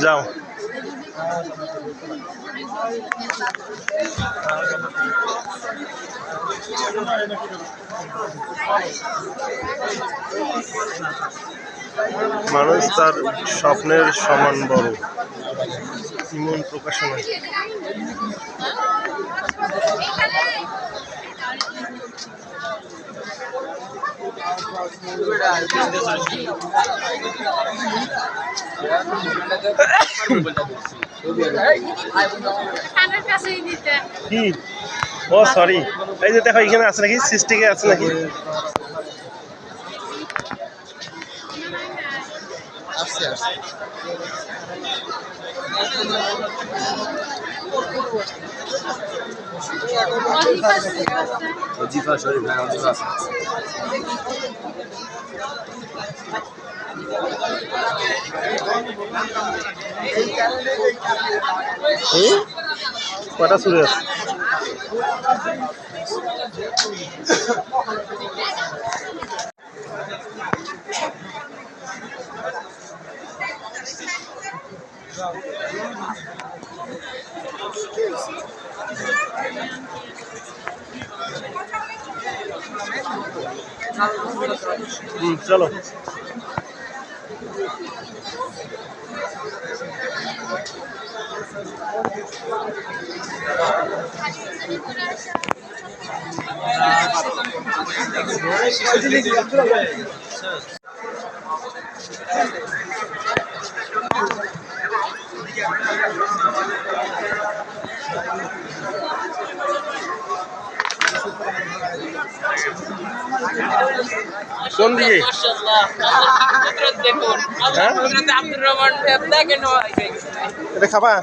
যাও। মানুষ তার স্বপ্নের সমান বড়। ইমন প্রকাশনা। কি? ও সরি, এই যে দেখো এখানে আছে নাকি, সিস্টিকে আছে নাকি? কটা চুরি আছে? চলো। কোন দিকে? এটা খাবা?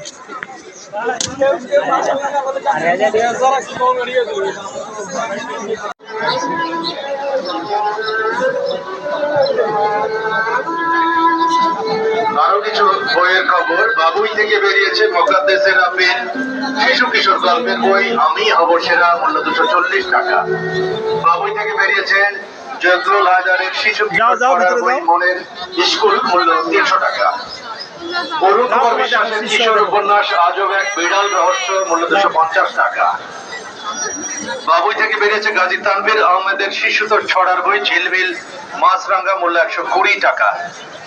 আরো কিছু বইয়ের খবর। বাবুই থেকে বেরিয়েছে মোকাদ্দেসের আপিল শিশু কিশোর গল্পের বই আমি হব সেরা, মূল্য 240 টাকা। বাবুই থেকে বেরিয়েছে জয়তুল হায়দারের শিশু কিশোর বই মনের স্কুল, মূল্য 300 টাকা। অরুণ কুমার বিশ্বাসের কিশোর উপন্যাস আজব এক বিড়াল রহস্য, মূল্য 250 টাকা। বাবুই থেকে বেরিয়েছে গাজী তানভীর আহমেদের শিশুতোষ ছড়ার বই ঝিলমিল মাছরাঙ্গা, মূল্য 120 টাকা।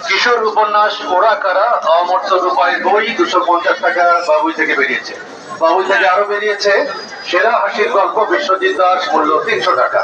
কিশোর উপন্যাস ওরা কারা অমর্ত্য রূপায়ের বই 250 টাকা বাবুই থেকে বেরিয়েছে। বাবুই থেকে আরো বেরিয়েছে সেরা হাসির গল্প বিশ্বজিৎ দাস, মূল্য 300 টাকা।